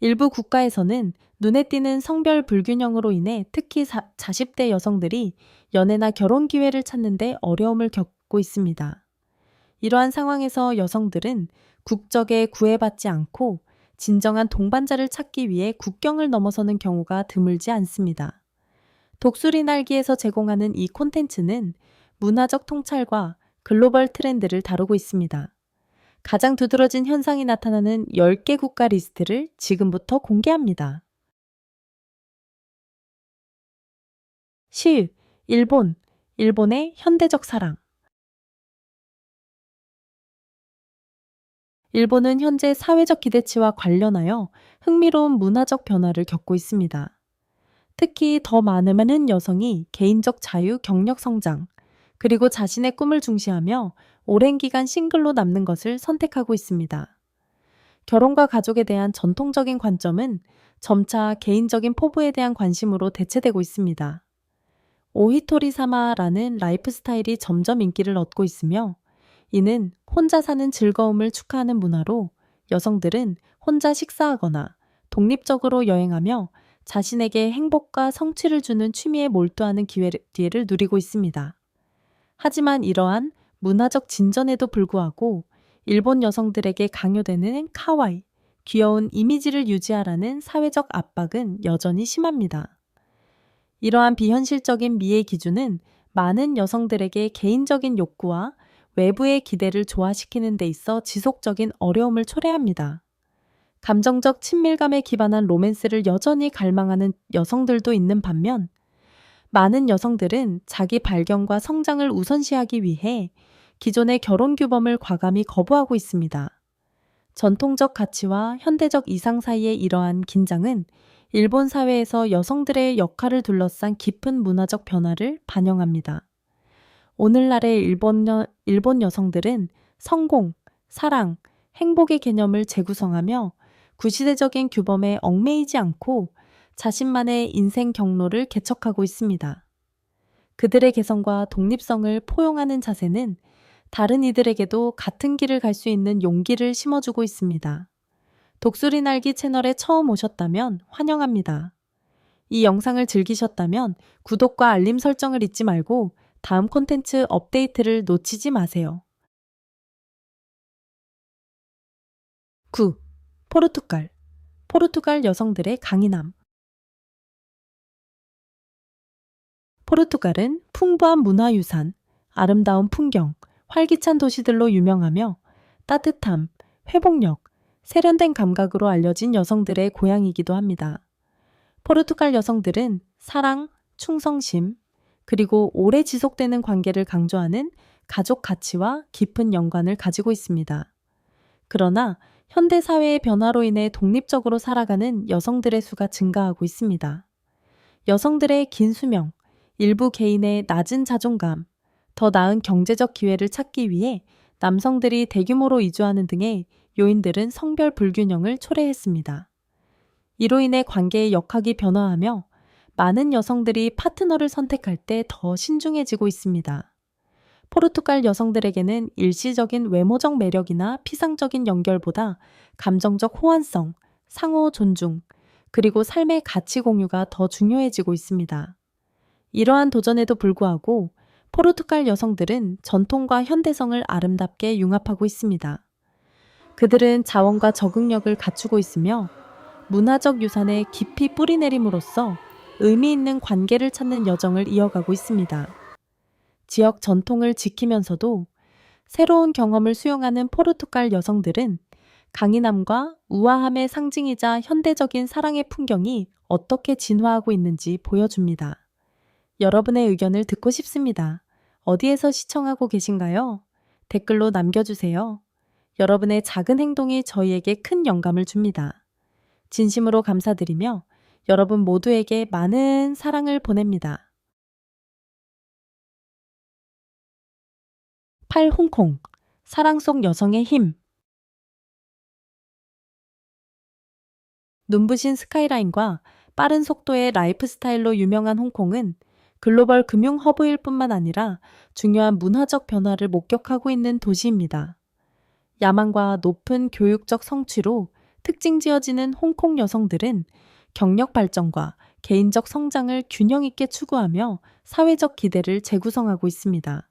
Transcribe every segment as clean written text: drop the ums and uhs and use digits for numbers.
일부 국가에서는 눈에 띄는 성별 불균형으로 인해 특히 40대 여성들이 연애나 결혼 기회를 찾는데 어려움을 겪고 있습니다. 이러한 상황에서 여성들은 국적에 구애받지 않고 진정한 동반자를 찾기 위해 국경을 넘어서는 경우가 드물지 않습니다. 독수리 날기에서 제공하는 이 콘텐츠는 문화적 통찰과 글로벌 트렌드를 다루고 있습니다. 가장 두드러진 현상이 나타나는 10개 국가 리스트를 지금부터 공개합니다. 10. 일본. 일본의 현대적 사랑. 일본은 현재 사회적 기대치와 관련하여 흥미로운 문화적 변화를 겪고 있습니다. 특히 더 많은 여성이 개인적 자유, 경력 성장, 그리고 자신의 꿈을 중시하며 오랜 기간 싱글로 남는 것을 선택하고 있습니다. 결혼과 가족에 대한 전통적인 관점은 점차 개인적인 포부에 대한 관심으로 대체되고 있습니다. 오히토리 사마라는 라이프 스타일이 점점 인기를 얻고 있으며, 이는 혼자 사는 즐거움을 축하하는 문화로 여성들은 혼자 식사하거나 독립적으로 여행하며 자신에게 행복과 성취를 주는 취미에 몰두하는 기회를 누리고 있습니다. 하지만 이러한 문화적 진전에도 불구하고 일본 여성들에게 강요되는 카와이, 귀여운 이미지를 유지하라는 사회적 압박은 여전히 심합니다. 이러한 비현실적인 미의 기준은 많은 여성들에게 개인적인 욕구와 외부의 기대를 조화시키는 데 있어 지속적인 어려움을 초래합니다. 감정적 친밀감에 기반한 로맨스를 여전히 갈망하는 여성들도 있는 반면, 많은 여성들은 자기 발견과 성장을 우선시하기 위해 기존의 결혼 규범을 과감히 거부하고 있습니다. 전통적 가치와 현대적 이상 사이의 이러한 긴장은 일본 사회에서 여성들의 역할을 둘러싼 깊은 문화적 변화를 반영합니다. 오늘날의 일본 여성들은 성공, 사랑, 행복의 개념을 재구성하며 구시대적인 규범에 얽매이지 않고 자신만의 인생 경로를 개척하고 있습니다. 그들의 개성과 독립성을 포용하는 자세는 다른 이들에게도 같은 길을 갈 수 있는 용기를 심어주고 있습니다. 독수리 날기 채널에 처음 오셨다면 환영합니다. 이 영상을 즐기셨다면 구독과 알림 설정을 잊지 말고 다음 콘텐츠 업데이트를 놓치지 마세요. 9. 포르투갈. 포르투갈 여성들의 강인함. 포르투갈은 풍부한 문화유산, 아름다운 풍경, 활기찬 도시들로 유명하며 따뜻함, 회복력, 세련된 감각으로 알려진 여성들의 고향이기도 합니다. 포르투갈 여성들은 사랑, 충성심, 그리고 오래 지속되는 관계를 강조하는 가족 가치와 깊은 연관을 가지고 있습니다. 그러나 현대 사회의 변화로 인해 독립적으로 살아가는 여성들의 수가 증가하고 있습니다. 여성들의 긴 수명, 일부 개인의 낮은 자존감, 더 나은 경제적 기회를 찾기 위해 남성들이 대규모로 이주하는 등의 요인들은 성별 불균형을 초래했습니다. 이로 인해 관계의 역학이 변화하며 많은 여성들이 파트너를 선택할 때 더 신중해지고 있습니다. 포르투갈 여성들에게는 일시적인 외모적 매력이나 피상적인 연결보다 감정적 호환성, 상호 존중, 그리고 삶의 가치 공유가 더 중요해지고 있습니다. 이러한 도전에도 불구하고 포르투갈 여성들은 전통과 현대성을 아름답게 융합하고 있습니다. 그들은 자원과 적응력을 갖추고 있으며 문화적 유산에 깊이 뿌리내림으로써 의미 있는 관계를 찾는 여정을 이어가고 있습니다. 지역 전통을 지키면서도 새로운 경험을 수용하는 포르투갈 여성들은 강인함과 우아함의 상징이자 현대적인 사랑의 풍경이 어떻게 진화하고 있는지 보여줍니다. 여러분의 의견을 듣고 싶습니다. 어디에서 시청하고 계신가요? 댓글로 남겨주세요. 여러분의 작은 행동이 저희에게 큰 영감을 줍니다. 진심으로 감사드리며 여러분 모두에게 많은 사랑을 보냅니다. 8. 홍콩. 사랑 속 여성의 힘. 눈부신 스카이라인과 빠른 속도의 라이프 스타일로 유명한 홍콩은 글로벌 금융 허브일 뿐만 아니라 중요한 문화적 변화를 목격하고 있는 도시입니다. 야망과 높은 교육적 성취로 특징 지어지는 홍콩 여성들은 경력 발전과 개인적 성장을 균형 있게 추구하며 사회적 기대를 재구성하고 있습니다.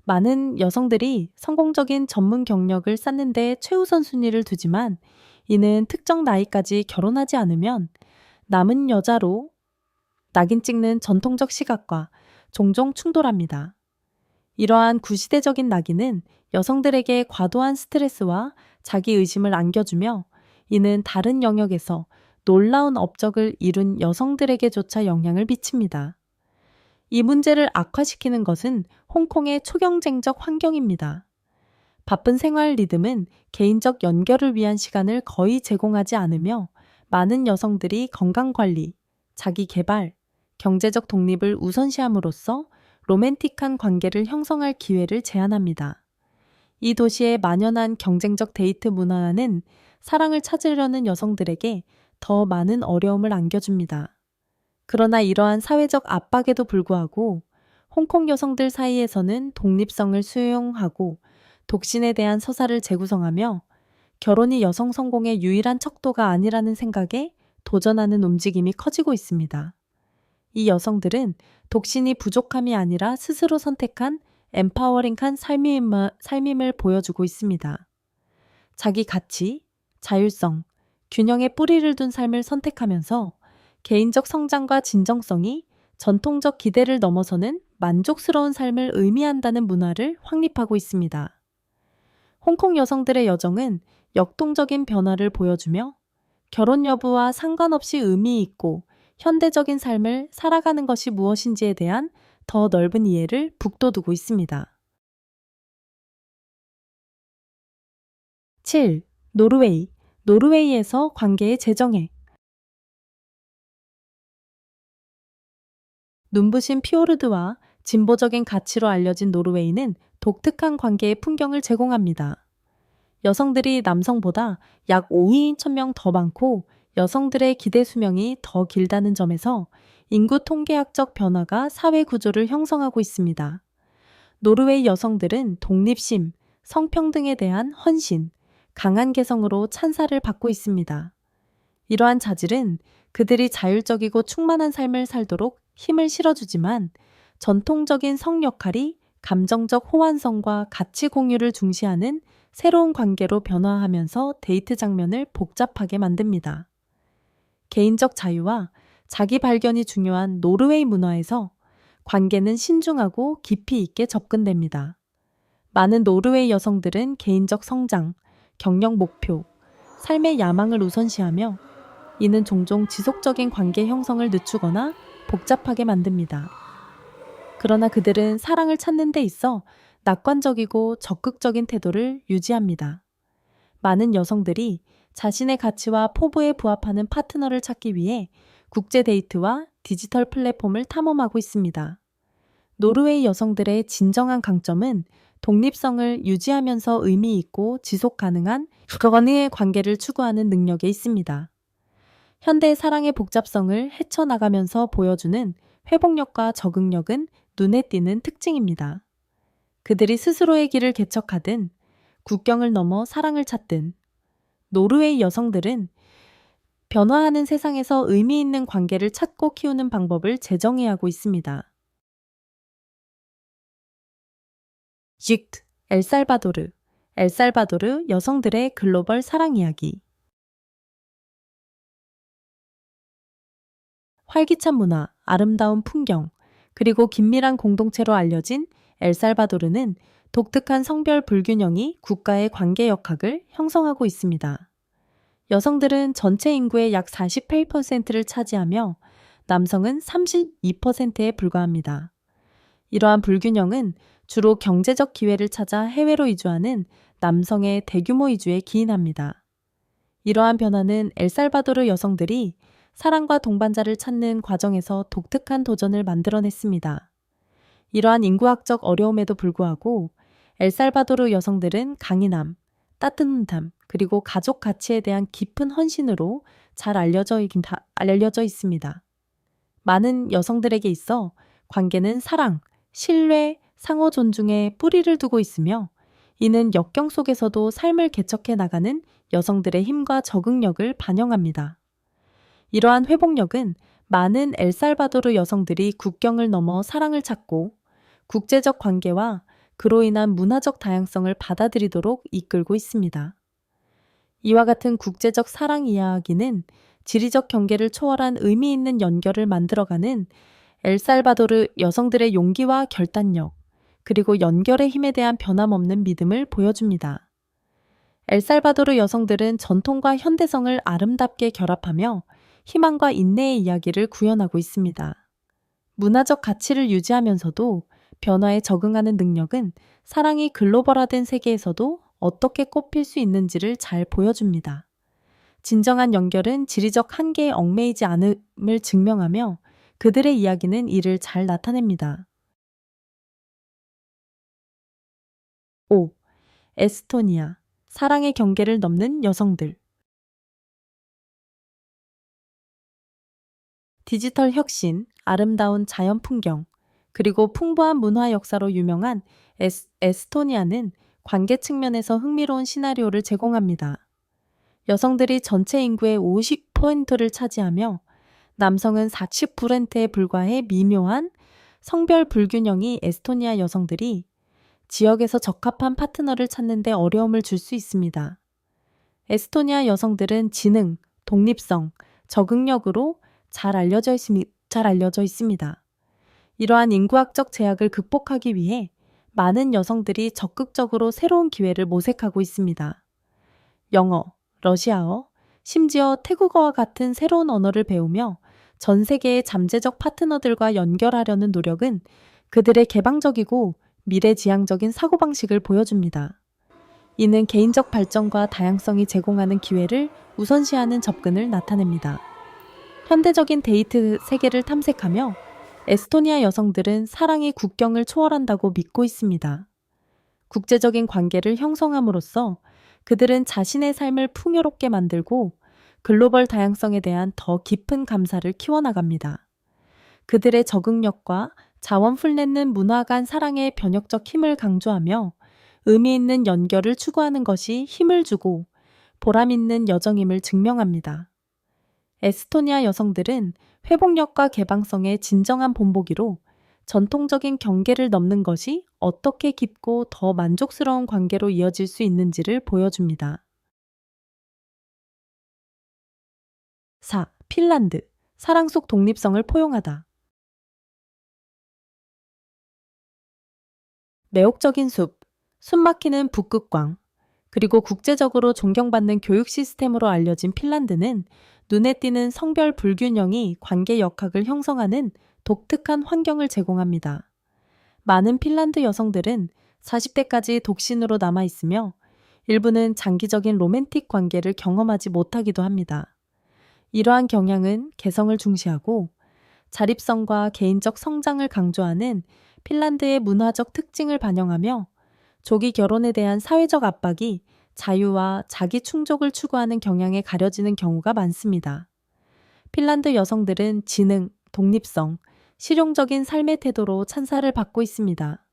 많은 여성들이 성공적인 전문 경력을 쌓는 데 최우선 순위를 두지만 이는 특정 나이까지 결혼하지 않으면 남은 여자로 낙인 찍는 전통적 시각과 종종 충돌합니다. 이러한 구시대적인 낙인은 여성들에게 과도한 스트레스와 자기의심을 안겨주며 이는 다른 영역에서 놀라운 업적을 이룬 여성들에게조차 영향을 미칩니다. 이 문제를 악화시키는 것은 홍콩의 초경쟁적 환경입니다. 바쁜 생활 리듬은 개인적 연결을 위한 시간을 거의 제공하지 않으며 많은 여성들이 건강관리, 자기개발, 경제적 독립을 우선시함으로써 로맨틱한 관계를 형성할 기회를 제한합니다. 이 도시의 만연한 경쟁적 데이트 문화는 사랑을 찾으려는 여성들에게 더 많은 어려움을 안겨줍니다. 그러나 이러한 사회적 압박에도 불구하고 홍콩 여성들 사이에서는 독립성을 수용하고 독신에 대한 서사를 재구성하며 결혼이 여성 성공의 유일한 척도가 아니라는 생각에 도전하는 움직임이 커지고 있습니다. 이 여성들은 독신이 부족함이 아니라 스스로 선택한 엠파워링한 삶임을 보여주고 있습니다. 자기 가치, 자율성, 균형에 뿌리를 둔 삶을 선택하면서 개인적 성장과 진정성이 전통적 기대를 넘어서는 만족스러운 삶을 의미한다는 문화를 확립하고 있습니다. 홍콩 여성들의 여정은 역동적인 변화를 보여주며 결혼 여부와 상관없이 의미 있고 현대적인 삶을 살아가는 것이 무엇인지에 대한 더 넓은 이해를 북돋우고 있습니다. 7. 노르웨이. 노르웨이에서 관계의 재정해. 눈부신 피오르드와 진보적인 가치로 알려진 노르웨이는 독특한 관계의 풍경을 제공합니다. 여성들이 남성보다 약 5인 1000명 더 많고 여성들의 기대 수명이 더 길다는 점에서 인구 통계학적 변화가 사회 구조를 형성하고 있습니다. 노르웨이 여성들은 독립심, 성평등에 대한 헌신, 강한 개성으로 찬사를 받고 있습니다. 이러한 자질은 그들이 자율적이고 충만한 삶을 살도록 힘을 실어주지만 전통적인 성 역할이 감정적 호환성과 가치 공유를 중시하는 새로운 관계로 변화하면서 데이트 장면을 복잡하게 만듭니다. 개인적 자유와 자기 발견이 중요한 노르웨이 문화에서 관계는 신중하고 깊이 있게 접근됩니다. 많은 노르웨이 여성들은 개인적 성장, 경력 목표, 삶의 야망을 우선시하며 이는 종종 지속적인 관계 형성을 늦추거나 복잡하게 만듭니다. 그러나 그들은 사랑을 찾는 데 있어 낙관적이고 적극적인 태도를 유지합니다. 많은 여성들이 자신의 가치와 포부에 부합하는 파트너를 찾기 위해 국제 데이트와 디지털 플랫폼을 탐험하고 있습니다. 노르웨이 여성들의 진정한 강점은 독립성을 유지하면서 의미 있고 지속 가능한 객관의 관계를 추구하는 능력에 있습니다. 현대 사랑의 복잡성을 헤쳐나가면서 보여주는 회복력과 적응력은 눈에 띄는 특징입니다. 그들이 스스로의 길을 개척하든 국경을 넘어 사랑을 찾든 노르웨이 여성들은 변화하는 세상에서 의미 있는 관계를 찾고 키우는 방법을 재정의하고 있습니다. 6. 엘살바도르. 엘살바도르 여성들의 글로벌 사랑 이야기. 활기찬 문화, 아름다운 풍경, 그리고 긴밀한 공동체로 알려진 엘살바도르는 독특한 성별 불균형이 국가의 관계 역학을 형성하고 있습니다. 여성들은 전체 인구의 약 48%를 차지하며 남성은 32%에 불과합니다. 이러한 불균형은 주로 경제적 기회를 찾아 해외로 이주하는 남성의 대규모 이주에 기인합니다. 이러한 변화는 엘살바도르 여성들이 사랑과 동반자를 찾는 과정에서 독특한 도전을 만들어냈습니다. 이러한 인구학적 어려움에도 불구하고 엘살바도르 여성들은 강인함, 따뜻함, 그리고 가족 가치에 대한 깊은 헌신으로 잘 알려져 있습니다. 많은 여성들에게 있어 관계는 사랑, 신뢰, 상호 존중에 뿌리를 두고 있으며 이는 역경 속에서도 삶을 개척해 나가는 여성들의 힘과 적응력을 반영합니다. 이러한 회복력은 많은 엘살바도르 여성들이 국경을 넘어 사랑을 찾고 국제적 관계와 그로 인한 문화적 다양성을 받아들이도록 이끌고 있습니다. 이와 같은 국제적 사랑 이야기는 지리적 경계를 초월한 의미 있는 연결을 만들어가는 엘살바도르 여성들의 용기와 결단력, 그리고 연결의 힘에 대한 변함없는 믿음을 보여줍니다. 엘살바도르 여성들은 전통과 현대성을 아름답게 결합하며 희망과 인내의 이야기를 구현하고 있습니다. 문화적 가치를 유지하면서도 변화에 적응하는 능력은 사랑이 글로벌화된 세계에서도 어떻게 꼽힐 수 있는지를 잘 보여줍니다. 진정한 연결은 지리적 한계에 얽매이지 않음을 증명하며 그들의 이야기는 이를 잘 나타냅니다. 5. 에스토니아. 사랑의 경계를 넘는 여성들. 디지털 혁신, 아름다운 자연 풍경, 그리고 풍부한 문화 역사로 유명한 에스토니아는 관계 측면에서 흥미로운 시나리오를 제공합니다. 여성들이 전체 인구의 50%를 차지하며 남성은 40%에 불과해 미묘한 성별 불균형이 에스토니아 여성들이 지역에서 적합한 파트너를 찾는 데 어려움을 줄 수 있습니다. 에스토니아 여성들은 지능, 독립성, 적응력으로 잘 알려져 있습니다. 이러한 인구학적 제약을 극복하기 위해 많은 여성들이 적극적으로 새로운 기회를 모색하고 있습니다. 영어, 러시아어, 심지어 태국어와 같은 새로운 언어를 배우며 전 세계의 잠재적 파트너들과 연결하려는 노력은 그들의 개방적이고 미래지향적인 사고방식을 보여줍니다. 이는 개인적 발전과 다양성이 제공하는 기회를 우선시하는 접근을 나타냅니다. 현대적인 데이트 세계를 탐색하며 에스토니아 여성들은 사랑이 국경을 초월한다고 믿고 있습니다. 국제적인 관계를 형성함으로써 그들은 자신의 삶을 풍요롭게 만들고 글로벌 다양성에 대한 더 깊은 감사를 키워나갑니다. 그들의 적응력과 자원 풀내는 문화 간 사랑의 변혁적 힘을 강조하며 의미 있는 연결을 추구하는 것이 힘을 주고 보람 있는 여정임을 증명합니다. 에스토니아 여성들은 회복력과 개방성의 진정한 본보기로 전통적인 경계를 넘는 것이 어떻게 깊고 더 만족스러운 관계로 이어질 수 있는지를 보여줍니다. 4. 핀란드. 사랑 속 독립성을 포용하다. 매혹적인 숲, 숨막히는 북극광, 그리고 국제적으로 존경받는 교육 시스템으로 알려진 핀란드는 눈에 띄는 성별 불균형이 관계 역학을 형성하는 독특한 환경을 제공합니다. 많은 핀란드 여성들은 40대까지 독신으로 남아있으며 일부는 장기적인 로맨틱 관계를 경험하지 못하기도 합니다. 이러한 경향은 개성을 중시하고 자립성과 개인적 성장을 강조하는 핀란드의 문화적 특징을 반영하며 조기 결혼에 대한 사회적 압박이 자유와 자기 충족을 추구하는 경향에 가려지는 경우가 많습니다. 핀란드 여성들은 지능, 독립성, 실용적인 삶의 태도로 찬사를 받고 있습니다.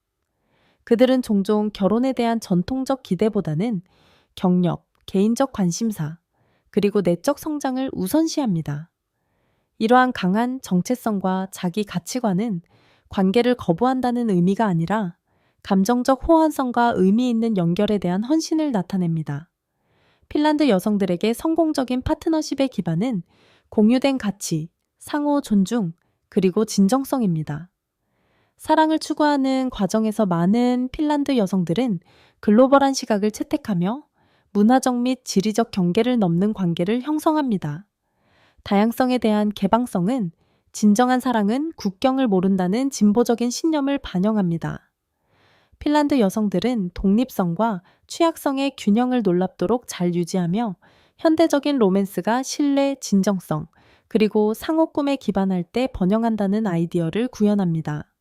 그들은 종종 결혼에 대한 전통적 기대보다는 경력, 개인적 관심사, 그리고 내적 성장을 우선시합니다. 이러한 강한 정체성과 자기 가치관은 관계를 거부한다는 의미가 아니라 감정적 호환성과 의미 있는 연결에 대한 헌신을 나타냅니다. 핀란드 여성들에게 성공적인 파트너십의 기반은 공유된 가치, 상호 존중, 그리고 진정성입니다. 사랑을 추구하는 과정에서 많은 핀란드 여성들은 글로벌한 시각을 채택하며 문화적 및 지리적 경계를 넘는 관계를 형성합니다. 다양성에 대한 개방성은 진정한 사랑은 국경을 모른다는 진보적인 신념을 반영합니다. 핀란드 여성들은 독립성과 취약성의 균형을 놀랍도록 잘 유지하며 현대적인 로맨스가 신뢰, 진정성, 그리고 상호 꿈에 기반할 때 번영한다는 아이디어를 구현합니다.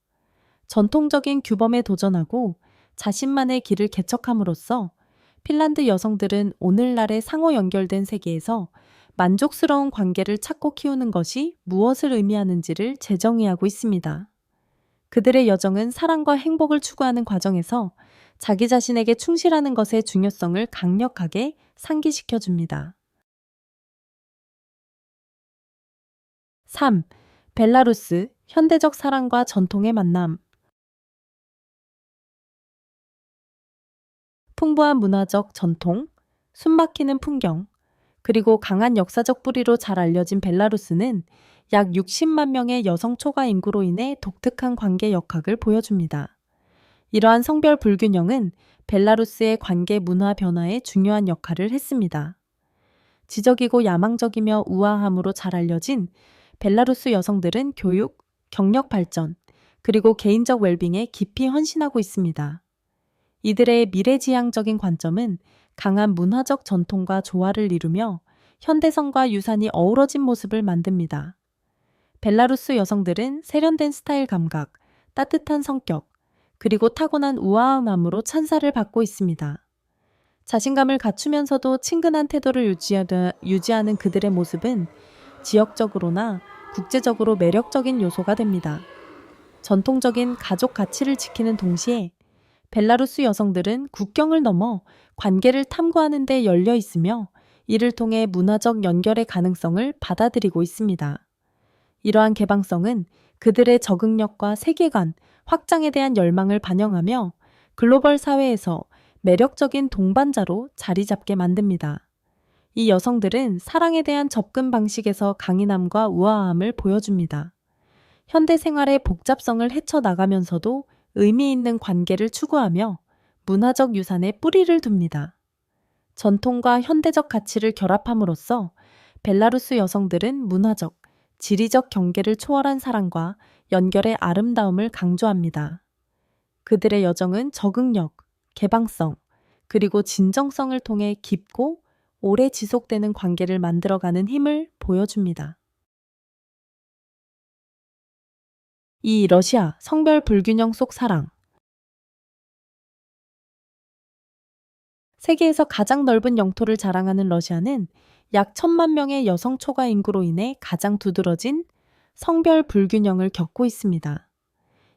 전통적인 규범에 도전하고 자신만의 길을 개척함으로써 핀란드 여성들은 오늘날의 상호 연결된 세계에서 만족스러운 관계를 찾고 키우는 것이 무엇을 의미하는지를 재정의하고 있습니다. 그들의 여정은 사랑과 행복을 추구하는 과정에서 자기 자신에게 충실하는 것의 중요성을 강력하게 상기시켜 줍니다. 3. 벨라루스, 현대적 사랑과 전통의 만남. 풍부한 문화적 전통, 숨막히는 풍경, 그리고 강한 역사적 뿌리로 잘 알려진 벨라루스는 약 60만 명의 여성 초과 인구로 인해 독특한 관계 역학을 보여줍니다. 이러한 성별 불균형은 벨라루스의 관계 문화 변화에 중요한 역할을 했습니다. 지적이고 야망적이며 우아함으로 잘 알려진 벨라루스 여성들은 교육, 경력 발전, 그리고 개인적 웰빙에 깊이 헌신하고 있습니다. 이들의 미래지향적인 관점은 강한 문화적 전통과 조화를 이루며 현대성과 유산이 어우러진 모습을 만듭니다. 벨라루스 여성들은 세련된 스타일 감각, 따뜻한 성격, 그리고 타고난 우아함으로 찬사를 받고 있습니다. 자신감을 갖추면서도 친근한 태도를 유지하는 그들의 모습은 지역적으로나 국제적으로 매력적인 요소가 됩니다. 전통적인 가족 가치를 지키는 동시에 벨라루스 여성들은 국경을 넘어 관계를 탐구하는 데 열려 있으며 이를 통해 문화적 연결의 가능성을 받아들이고 있습니다. 이러한 개방성은 그들의 적응력과 세계관, 확장에 대한 열망을 반영하며 글로벌 사회에서 매력적인 동반자로 자리 잡게 만듭니다. 이 여성들은 사랑에 대한 접근 방식에서 강인함과 우아함을 보여줍니다. 현대 생활의 복잡성을 헤쳐나가면서도 의미 있는 관계를 추구하며 문화적 유산에 뿌리를 둡니다. 전통과 현대적 가치를 결합함으로써 벨라루스 여성들은 문화적, 지리적 경계를 초월한 사랑과 연결의 아름다움을 강조합니다. 그들의 여정은 적응력, 개방성, 그리고 진정성을 통해 깊고 오래 지속되는 관계를 만들어가는 힘을 보여줍니다. 이 러시아 성별 불균형 속 사랑. 세계에서 가장 넓은 영토를 자랑하는 러시아는 약 1,000만 명의 여성 초과 인구로 인해 가장 두드러진 성별 불균형을 겪고 있습니다.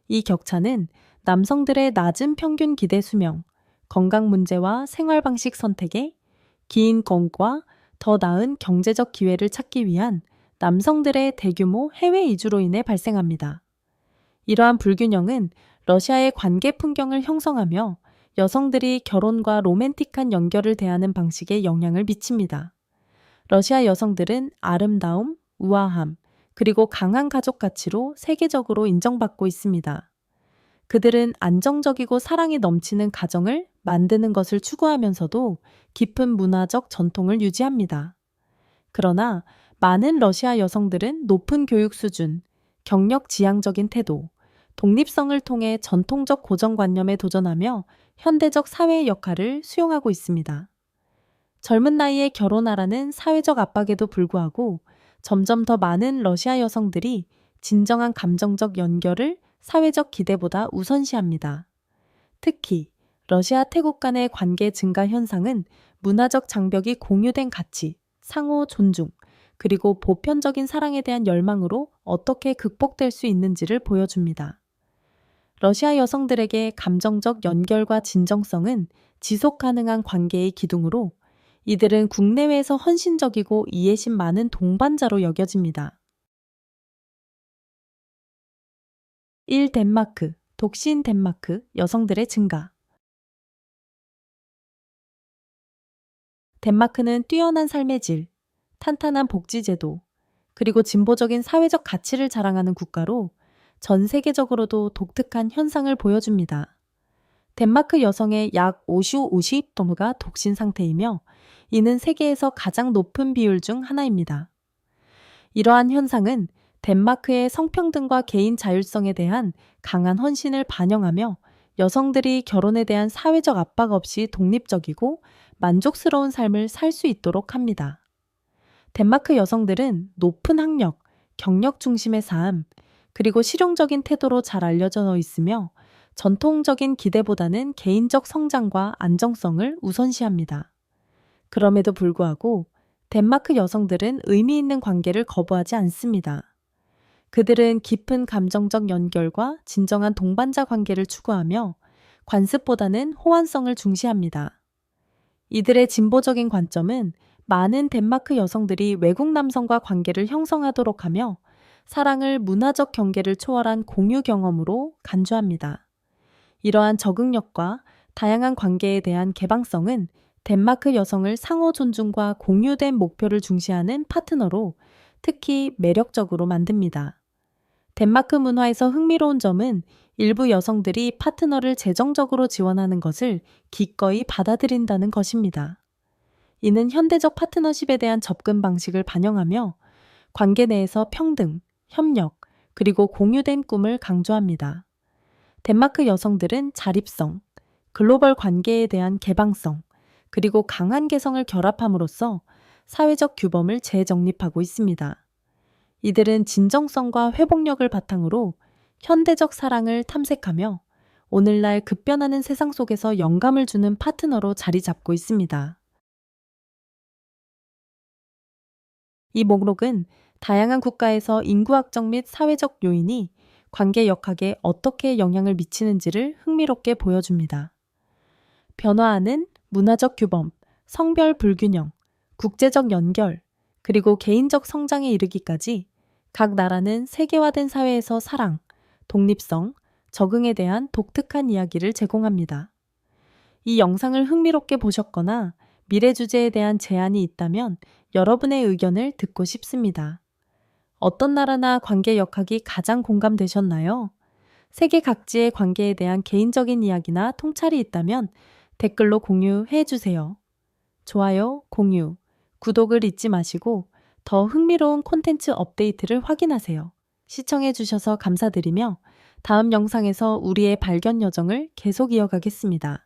이 격차는 남성들의 낮은 평균 기대 수명, 건강 문제와 생활 방식 선택에 긴 건과 더 나은 경제적 기회를 찾기 위한 남성들의 대규모 해외 이주로 인해 발생합니다. 이러한 불균형은 러시아의 관계 풍경을 형성하며 여성들이 결혼과 로맨틱한 연결을 대하는 방식에 영향을 미칩니다. 러시아 여성들은 아름다움, 우아함, 그리고 강한 가족 가치로 세계적으로 인정받고 있습니다. 그들은 안정적이고 사랑이 넘치는 가정을 만드는 것을 추구하면서도 깊은 문화적 전통을 유지합니다. 그러나 많은 러시아 여성들은 높은 교육 수준, 경력 지향적인 태도, 독립성을 통해 전통적 고정관념에 도전하며 현대적 사회의 역할을 수용하고 있습니다. 젊은 나이에 결혼하라는 사회적 압박에도 불구하고 점점 더 많은 러시아 여성들이 진정한 감정적 연결을 사회적 기대보다 우선시합니다. 특히 러시아 태국 간의 관계 증가 현상은 문화적 장벽이 공유된 가치, 상호 존중, 그리고 보편적인 사랑에 대한 열망으로 어떻게 극복될 수 있는지를 보여줍니다. 러시아 여성들에게 감정적 연결과 진정성은 지속 가능한 관계의 기둥으로 이들은 국내외에서 헌신적이고 이해심 많은 동반자로 여겨집니다. 1. 덴마크, 독신 덴마크, 여성들의 증가. 덴마크는 뛰어난 삶의 질, 탄탄한 복지제도, 그리고 진보적인 사회적 가치를 자랑하는 국가로 전 세계적으로도 독특한 현상을 보여줍니다. 덴마크 여성의 약 50%가 독신 상태이며 이는 세계에서 가장 높은 비율 중 하나입니다. 이러한 현상은 덴마크의 성평등과 개인 자율성에 대한 강한 헌신을 반영하며 여성들이 결혼에 대한 사회적 압박 없이 독립적이고 만족스러운 삶을 살 수 있도록 합니다. 덴마크 여성들은 높은 학력, 경력 중심의 삶, 그리고 실용적인 태도로 잘 알려져 있으며 전통적인 기대보다는 개인적 성장과 안정성을 우선시합니다. 그럼에도 불구하고 덴마크 여성들은 의미 있는 관계를 거부하지 않습니다. 그들은 깊은 감정적 연결과 진정한 동반자 관계를 추구하며 관습보다는 호환성을 중시합니다. 이들의 진보적인 관점은 많은 덴마크 여성들이 외국 남성과 관계를 형성하도록 하며 사랑을 문화적 경계를 초월한 공유 경험으로 간주합니다. 이러한 적응력과 다양한 관계에 대한 개방성은 덴마크 여성을 상호 존중과 공유된 목표를 중시하는 파트너로 특히 매력적으로 만듭니다. 덴마크 문화에서 흥미로운 점은 일부 여성들이 파트너를 재정적으로 지원하는 것을 기꺼이 받아들인다는 것입니다. 이는 현대적 파트너십에 대한 접근 방식을 반영하며 관계 내에서 평등, 협력, 그리고 공유된 꿈을 강조합니다. 덴마크 여성들은 자립성, 글로벌 관계에 대한 개방성, 그리고 강한 개성을 결합함으로써 사회적 규범을 재정립하고 있습니다. 이들은 진정성과 회복력을 바탕으로 현대적 사랑을 탐색하며 오늘날 급변하는 세상 속에서 영감을 주는 파트너로 자리 잡고 있습니다. 이 목록은 다양한 국가에서 인구학적 및 사회적 요인이 관계 역학에 어떻게 영향을 미치는지를 흥미롭게 보여줍니다. 변화하는 문화적 규범, 성별 불균형, 국제적 연결, 그리고 개인적 성장에 이르기까지 각 나라는 세계화된 사회에서 사랑, 독립성, 적응에 대한 독특한 이야기를 제공합니다. 이 영상을 흥미롭게 보셨거나 미래 주제에 대한 제안이 있다면 여러분의 의견을 듣고 싶습니다. 어떤 나라나 관계 역학이 가장 공감되셨나요? 세계 각지의 관계에 대한 개인적인 이야기나 통찰이 있다면 댓글로 공유해 주세요. 좋아요, 공유, 구독을 잊지 마시고 더 흥미로운 콘텐츠 업데이트를 확인하세요. 시청해 주셔서 감사드리며 다음 영상에서 우리의 발견 여정을 계속 이어가겠습니다.